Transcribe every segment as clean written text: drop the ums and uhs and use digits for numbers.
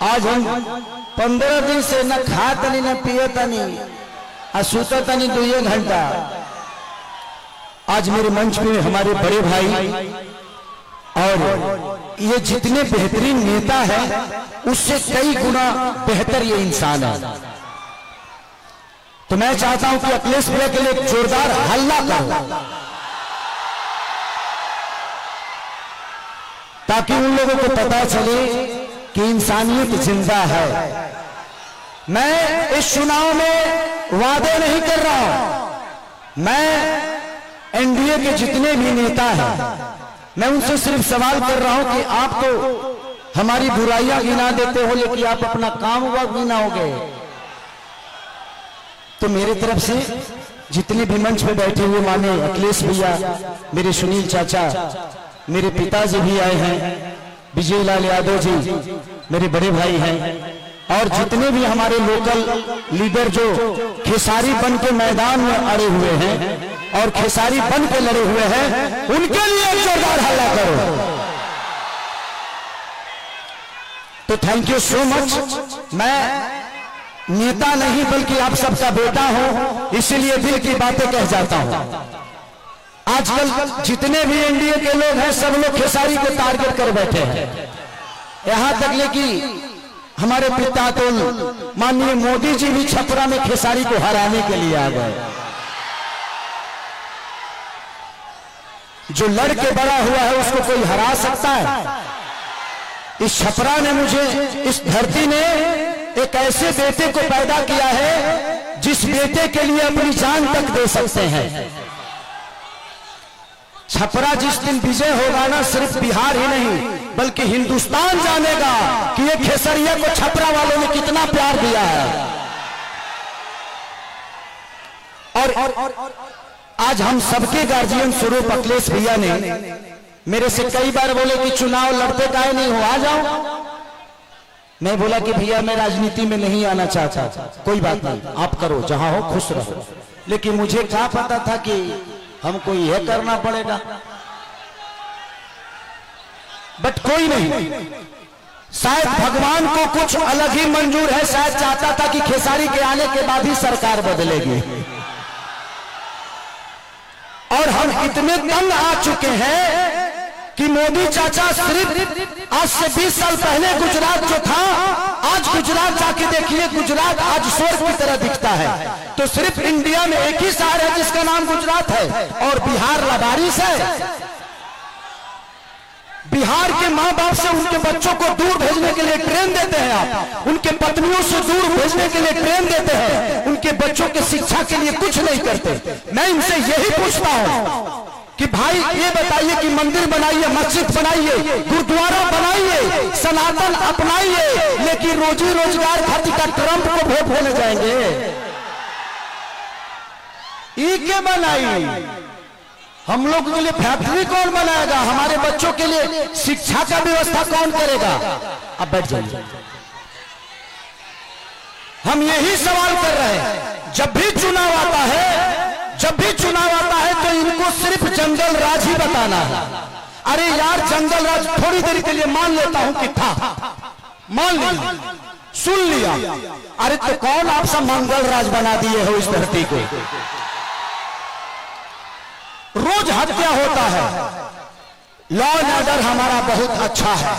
आज हम 15 दिन से न खा तनी न पिए तनी और सूता तनी 2 घंटा। आज मेरे मंच में हमारे बड़े भाई और ये जितने बेहतरीन नेता हैं उससे कई गुना बेहतर ये इंसान है। तो मैं चाहता हूं कि अखिलेश भैया के लिए एक जोरदार हल्ला करो ताकि उन लोगों को पता चले कि इंसानियत जिंदा है। मैं इस चुनाव में वादे नहीं कर रहा हूं। मैं एनडीए के जितने भी नेता हैं मैं उनसे सिर्फ सवाल कर रहा हूं कि आप तो हमारी बुराइयां गिना देते हो लेकिन आप अपना काम हुआ गिनाओगे। तो मेरे तरफ से जितने भी मंच पे बैठे हुए माने अखिलेश भैया, मेरे सुनील चाचा, मेरे पिताजी भी आए हैं, विजय लाल यादव जी मेरे बड़े भाई हैं, और जितने भी हमारे लोकल लीडर जो खेसारी बन के मैदान में अड़े हुए हैं और खेसारी बन के लड़े हुए हैं, उनके लिए एक जोरदार हल्ला करो। तो थैंक यू सो मच। मैं नेता नहीं बल्कि आप सबका बेटा हूं, इसीलिए दिल की बातें कह जाता हूं। आजकल जितने भी एनडीए के लोग हैं सब लोग खेसारी को टारगेट कर बैठे हैं। यहां तक लेकिन हमारे पिता तो माननीय मोदी जी भी छपरा में खेसारी को हराने के लिए आ गए। जो लड़के बड़ा हुआ है उसको कोई हरा सकता है? इस छपरा ने मुझे, इस धरती ने एक ऐसे बेटे को पैदा किया है जिस बेटे के लिए अपनी जान तक दे सकते हैं। छपरा जिस दिन विजय होगा ना, सिर्फ बिहार ही नहीं बल्कि हिंदुस्तान जानेगा कि ये खेसरिया को छपरा वालों ने कितना प्यार दिया है। और आज हम सबके गार्जियन स्वरूप अखिलेश भैया ने मेरे से कई बार बोले कि चुनाव लड़ते काहे नहीं हो, आ जाओ। मैं बोला कि भैया मैं राजनीति में नहीं आना चाहता। कोई बात नहीं, आप करो, जहां हो खुश रहो। लेकिन मुझे क्या पता था कि हमको यह करना पड़ेगा। बट कोई नहीं, शायद भगवान को कुछ अलग ही मंजूर है। शायद चाहता था कि खेसारी के आने के बाद ही सरकार बदलेगी। और हम इतने तंग आ चुके हैं कि मोदी चाचा सिर्फ आज से 20 साल पहले गुजरात जो था, आज गुजरात जाके देखिए, गुजरात आज स्वर्ग की तरह दिखता है। तो सिर्फ इंडिया में एक ही शहर है जिसका नाम गुजरात है और बिहार लबारिश है। बिहार के माँ बाप से उनके बच्चों को दूर भेजने के लिए ट्रेन देते हैं आप, उनके पत्नियों से दूर भेजने के लिए ट्रेन देते हैं, उनके बच्चों के शिक्षा के लिए कुछ नहीं करते। मैं इनसे यही पूछता हूं कि भाई ये बताइए कि मंदिर बनाइए, मस्जिद बनाइए, गुरुद्वारा बनाइए, सनातन अपनाइए, लेकिन रोजी रोजगार खातिर का ट्रंप को वोट देने जाएंगे? ई के बनाई? हम लोगों के लिए फैक्ट्री कौन बनाएगा? हमारे बच्चों के लिए शिक्षा का व्यवस्था कौन करेगा? अब बैठ जाइए। हम यही सवाल कर रहे हैं। जब भी चुनाव आता है, जब भी चुनाव आता है तो इनको सिर्फ जंगल राज ही बताना है। अरे यार, जंगल राज थोड़ी देर के लिए मान लेता हूं कि था, मान लिया, सुन लिया। अरे तो कौन आप सब मंगल राज बना दिए हो इस धरती को? रोज हत्या होता है, लॉ एंड ऑर्डर हमारा बहुत अच्छा है।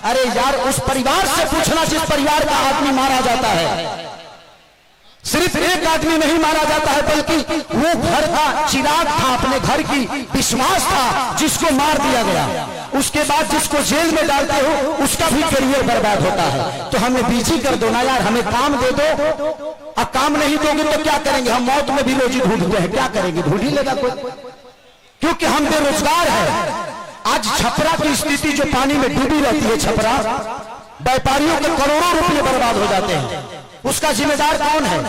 अरे यार, उस परिवार से पूछना जिस परिवार का आदमी मारा जाता है। सिर्फ एक आदमी नहीं मारा जाता है बल्कि वो घर का चिराग था, अपने घर की विश्वास था, जिसको मार दिया गया। उसके बाद जिसको जेल में डालते हो उसका भी करियर बर्बाद होता है। तो हमें बिजी कर दो ना यार, हमें काम दे दो। अब काम नहीं दोगे तो क्या करेंगे? हम मौत में भी रोजी ढूंढते हैं, क्या करेंगे? ढूंढ ही लेगा कोई, क्योंकि हम बेरोजगार है। आज छपरा की स्थिति जो पानी में डूबी रहती है, छपरा व्यापारियों के करोड़ों रुपए बर्बाद हो जाते हैं। उसका जिम्मेदार कौन है?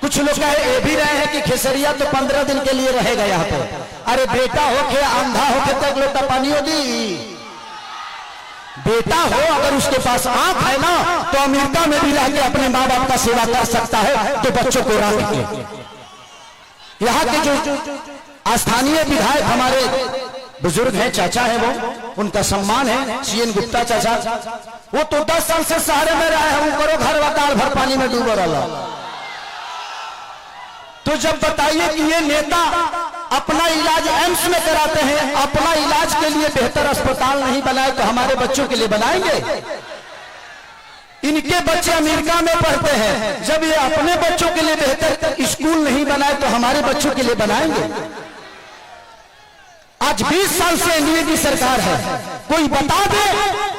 कुछ लोग ये भी रहे हैं कि खेसरिया तो 15 दिन के लिए रहेगा यहाँ पर। अरे बेटा होके अंधा होके तक लोटा पानी होगी। बेटा हो अगर उसके पास आंख है ना तो अमेरिका में भी रह के अपने माँ बाप का सेवा कर सकता है। तो बच्चों को रख के यहाँ के जो स्थानीय विधायक हमारे बुजुर्ग हैं, चाचा है, वो उनका सम्मान है, सीएन गुप्ता चाचा। वो तो 10 साल से सहारे में रहे हैं, वो करो घर वाताल भर पानी में डूबा रहा। तो जब बताइए कि ये नेता अपना इलाज एम्स में कराते हैं, अपना इलाज के लिए बेहतर अस्पताल नहीं बनाए तो हमारे बच्चों के लिए बनाएंगे? इनके बच्चे अमेरिका में पढ़ते हैं, जब ये अपने बच्चों के लिए बेहतर स्कूल नहीं बनाए तो हमारे बच्चों के लिए बनाएंगे? आज 20 साल से एनडीए की सरकार है, कोई बता दे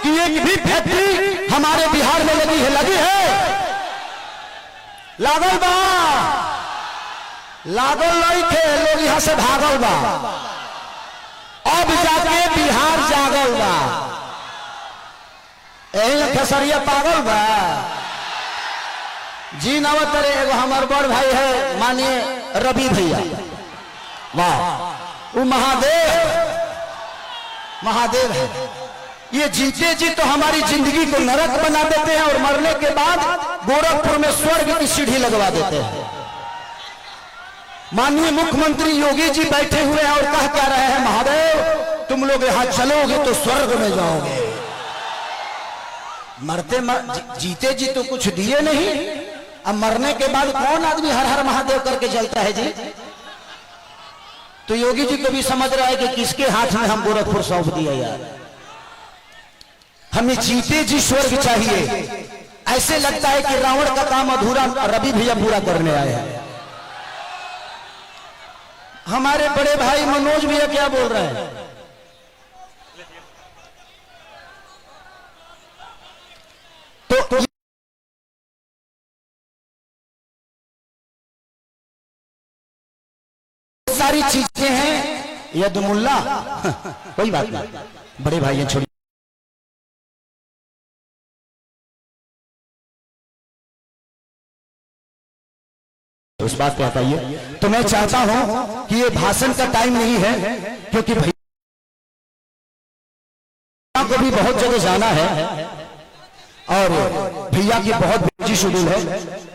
कि एक भी फैक्ट्री हमारे बिहार में लगी है? लगी है? लागल बा? लागल नहीं थे, लोग यहां से भागल बा। अब जाके बिहार जागल बा। यही खेसरिया पागल बा जी। नवतरे एगो हमार बड़ भाई है मानिए रवि भैया, वाह, वो महादेव है। ये जीते जी तो हमारी जिंदगी को नरक बना देते हैं और मरने के बाद गोरखपुर में स्वर्ग की सीढ़ी लगवा देते हैं। माननीय मुख्यमंत्री योगी जी बैठे हुए हैं और कह क्या रहे हैं, महादेव तुम लोग यहां चलोगे तो स्वर्ग में जाओगे। जीते जी तो कुछ दिए नहीं, अब मरने के बाद कौन आदमी हर हर महादेव करके चलता है जी? तो योगी जी को भी समझ रहा है कि किसके हाथ में हम गोरखपुर सौंप दिया यार। हमें जीते जी स्वर्ग चाहिए। ऐसे लगता है कि रावण का काम अधूरा रवि भैया पूरा करने आए हैं। हमारे बड़े भाई मनोज भैया क्या बोल रहे हैं? तो सारी चीजें हैं यदमुल्ला कोई बात नहीं, बड़े भाई हैं, छोड़ी। उस बात पे बताइए। तो मैं चाहता हूं कि ये भाषण का टाइम नहीं है, क्योंकि भैया को भी बहुत जगह जाना है और भैया की बहुत बिजी शेड्यूल है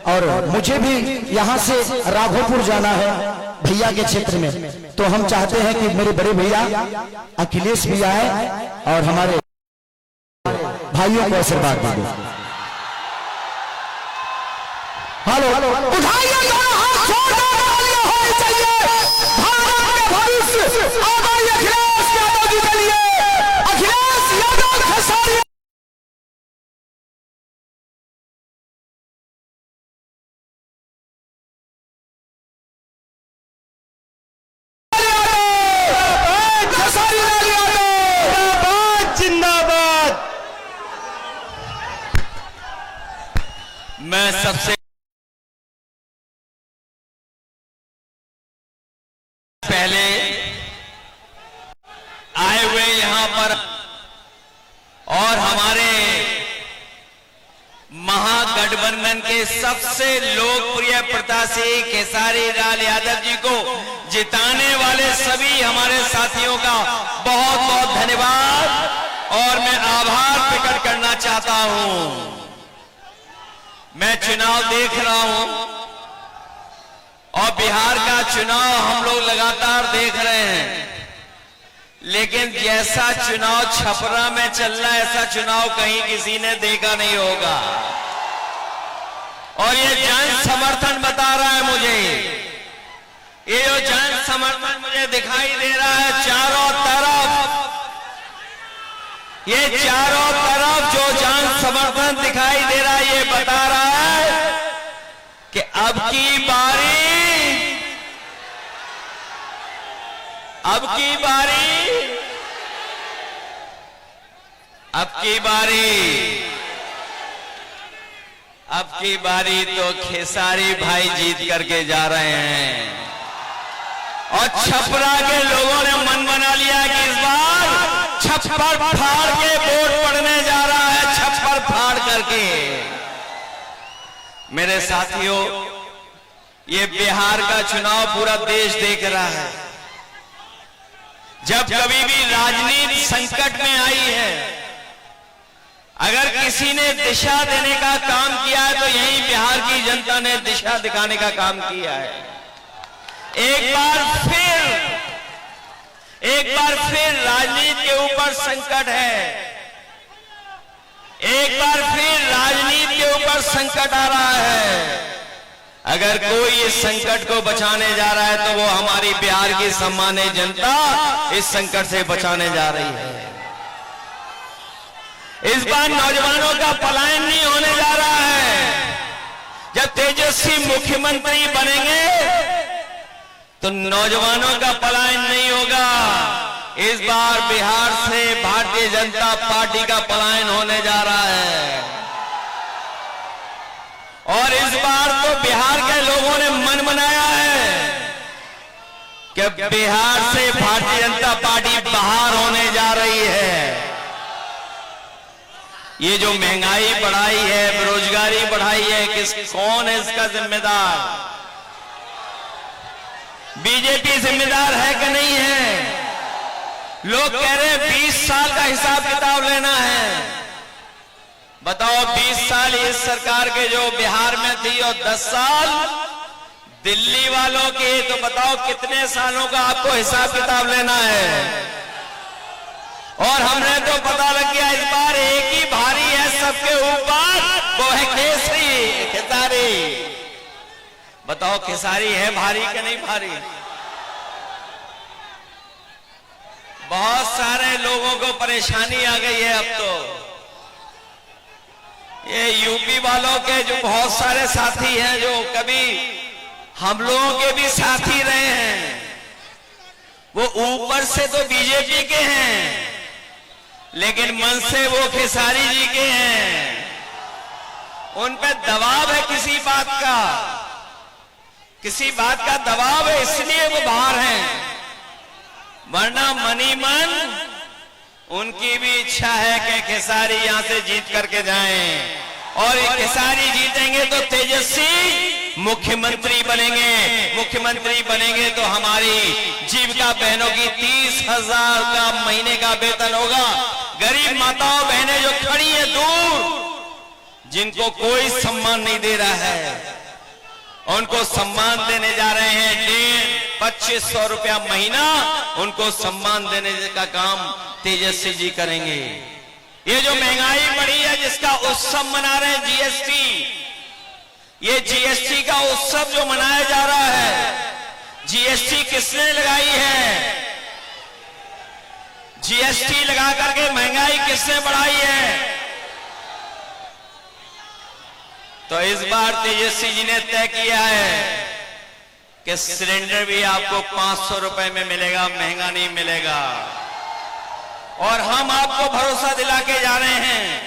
और मुझे भी यहां से राघोपुर जाना है भैया के क्षेत्र में। तो हम चाहते हैं कि मेरे बड़े भैया अखिलेश भी आए और हमारे भाइयों को आशीर्वाद दे। हेलो, उठाइए दोनों हाथ, जोरदार तालियां होनी चाहिए भारत के भविष्य आदरणीय अखिलेश यादव जी के लिए। अखिलेश यादव खेसारी जिंदाबाद। मैं सबसे पहले आए हुए यहां पर और हमारे महागठबंधन के सबसे लोकप्रिय प्रत्याशी खेसारी लाल यादव जी को जिताने वाले सभी हमारे साथियों का बहुत बहुत धन्यवाद और मैं आभार प्रकट करना चाहता हूं। मैं चुनाव देख रहा हूं और बिहार का चुनाव हम लोग लगातार देख रहे हैं, लेकिन जैसा चुनाव छपरा में चल रहा है ऐसा चुनाव कहीं किसी ने देखा नहीं होगा। और ये जन समर्थन बता रहा है मुझे, ये जो जन समर्थन मुझे दिखाई दे रहा है चारों तरफ, ये चारों तरफ जो जन समर्थन दिखाई दे रहा है ये बता रहा है कि अब की बारी तो खेसारी भाई जीत करके जा रहे हैं और छपरा के लोगों ने मन बना लिया कि इस बार छप्पर फाड़ के वोट पड़ने जा रहा है, छप्पर फाड़ करके। मेरे साथियों, ये बिहार का चुनाव पूरा देश देख रहा है। जब कभी भी राजनीति संकट में आई है, अगर किसी ने दिशा देने का काम किया है तो यही बिहार की जनता ने दिशा दिखाने का काम किया है। एक बार फिर एक बार फिर राजनीति के ऊपर संकट है, एक बार फिर राजनीति के ऊपर संकट आ रहा है। अगर कोई इस संकट को बचाने जा रहा है तो वो हमारी बिहार की सम्मानित जनता इस संकट से बचाने जा रही है। इस बार नौजवानों का पलायन नहीं होने जा रहा है। जब तेजस्वी मुख्यमंत्री बनेंगे तो नौजवानों का पलायन नहीं होगा। इस बार बिहार से भारतीय जनता पार्टी का पलायन होने जा रहा है और इस बार तो बिहार के लोगों ने मन बनाया है कि बिहार से भारतीय जनता पार्टी बाहर होने जा रही है। ये जो महंगाई बढ़ाई है, बेरोजगारी बढ़ाई है, कौन है इसका जिम्मेदार? बीजेपी जिम्मेदार है कि नहीं है? लोग कह रहे हैं 20 साल का हिसाब किताब लेना है। बताओ 20 साल इस सरकार के जो बिहार में थी और 10 साल दिल्ली वालों के, तो बताओ कितने सालों का आपको हिसाब किताब लेना है? और हमने तो पता लग गया इस बार एक ही भारी है सबके ऊपर, वो है केसरी खेसारी। बताओ खेसारी है भारी कि नहीं भारी? बहुत सारे लोगों को परेशानी आ गई है। अब तो ये यूपी वालों के जो बहुत सारे साथी हैं जो कभी हम लोगों के भी साथी रहे हैं, वो ऊपर से तो बीजेपी के हैं लेकिन मन से वो खेसारी जी के हैं। उन पे दबाव है किसी बात का दबाव है, इसलिए वो बाहर हैं। वरना मनी मन उनकी भी इच्छा है कि खेसारी यहां से जीत करके जाएं और खेसारी जीतेंगे तो तेजस्वी मुख्यमंत्री बनेंगे। मुख्यमंत्री बनेंगे तो हमारी जीविका बहनों की 30,000 का महीने का वेतन होगा। गरीब माताओं बहनें जो खड़ी है दूर, जिनको कोई सम्मान नहीं दे रहा है, उनको सम्मान देने जा रहे हैं। 2500 रुपया महीना उनको सम्मान देने का काम तेजस्वी जी करेंगे। ये जो महंगाई बढ़ी है जिसका उत्सव मना रहे हैं जीएसटी, ये जीएसटी का उत्सव जो मनाया जा रहा है, जीएसटी किसने लगाई है? जीएसटी लगा करके महंगाई किसने बढ़ाई है? तो इस बार तेजस्वी जी ने तय किया है कि सिलेंडर भी आपको 500 रुपए में मिलेगा, महंगा नहीं मिलेगा। और हम आपको भरोसा दिला के जा रहे हैं,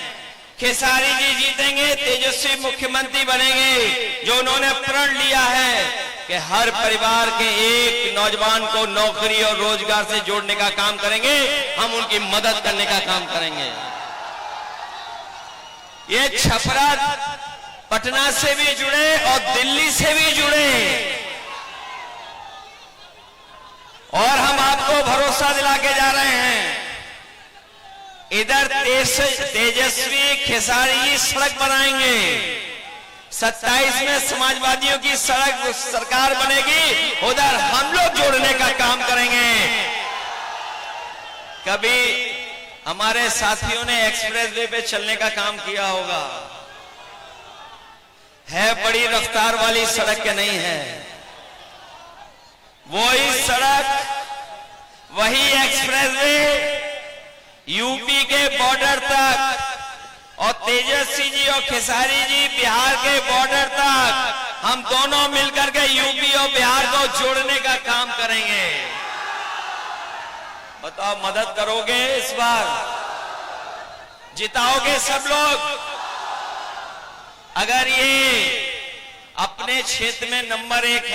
खेसारी जी जीतेंगे, तेजस्वी मुख्यमंत्री बनेंगे। जो उन्होंने प्रण लिया है कि हर परिवार के एक नौजवान को नौकरी और रोजगार से जोड़ने का काम करेंगे, हम उनकी मदद करने का काम करेंगे। ये छपरा पटना से भी जुड़े और दिल्ली से भी जुड़े, और हम आपको भरोसा दिला के जा रहे हैं, इधर तेजस्वी खेसारी सड़क बनाएंगे, 27 में समाजवादियों की सड़क सरकार बनेगी, उधर हम लोग जोड़ने का काम करेंगे। कभी हमारे साथियों ने एक्सप्रेस वे पे चलने का काम किया होगा, है बड़ी रफ्तार वाली सड़क के नहीं है, वही सड़क, वही एक्सप्रेस वे यूपी के बॉर्डर तक, और तेजस्वी जी और खेसारी जी बिहार के बॉर्डर तक, हम दोनों मिलकर के यूपी और बिहार को जोड़ने का काम करेंगे। बताओ मदद करोगे? इस बार जिताओगे सब लोग? अगर ये अपने क्षेत्र में नंबर 1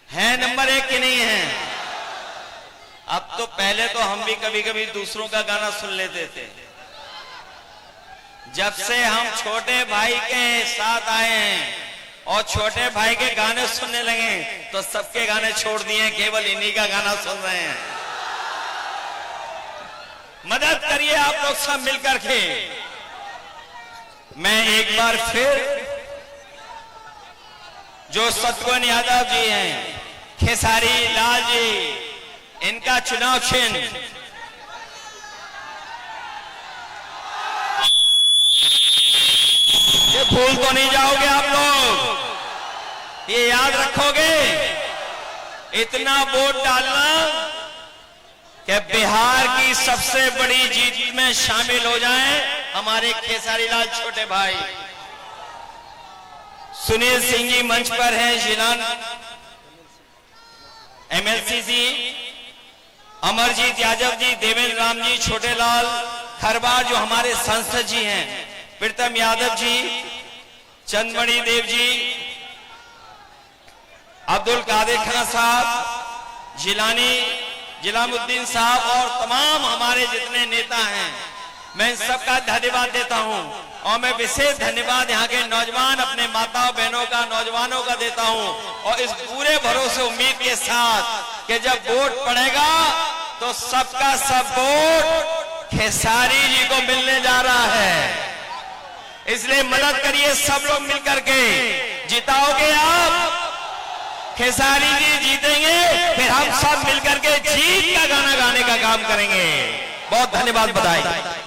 है नंबर 1 कि नहीं है? अब तो पहले तो हम भी कभी कभी दूसरों का गाना सुन लेते थे। जब से हम छोटे भाई के साथ आए हैं और छोटे भाई के गाने सुनने लगे तो सबके गाने छोड़ दिए, केवल इन्हीं का गाना सुन रहे हैं। मदद करिए आप लोग सब मिलकर के। मैं एक बार फिर जो सत्यवान यादव जी हैं, खेसारी लाल जी, इनका चुनाव चिन्ह ये भूल तो नहीं जाओगे आप लोग, ये याद रखोगे। इतना वोट डालना कि बिहार की सबसे बड़ी जीत में शामिल हो जाएं हमारे खेसारी लाल छोटे भाई। सुनील सिंह जी मंच पर हैं, जिलान एमएलसी जी, अमरजीत यादव जी, देवेंद्र राम जी, छोटे लाल खरबार जो हमारे सांसद जी हैं, प्रीतम यादव जी, चंदमणि देव जी, अब्दुल कादिर खान साहब, जिलानी जिलामुद्दीन साहब और तमाम हमारे जितने नेता हैं, मैं सबका धन्यवाद देता हूं। और मैं विशेष धन्यवाद यहाँ के नौजवान अपने माताओं बहनों का, नौजवानों का देता हूं। और इस पूरे भरोसे उम्मीद के साथ कि जब वोट पड़ेगा तो सबका सब वोट खेसारी जी को मिलने जा रहा है। इसलिए मदद करिए सब लोग मिलकर के, जिताओगे आप, खेसारी जी जीतेंगे, फिर हम सब मिलकर के जीत का गाना गाने का काम करेंगे। बहुत धन्यवाद, बधाई।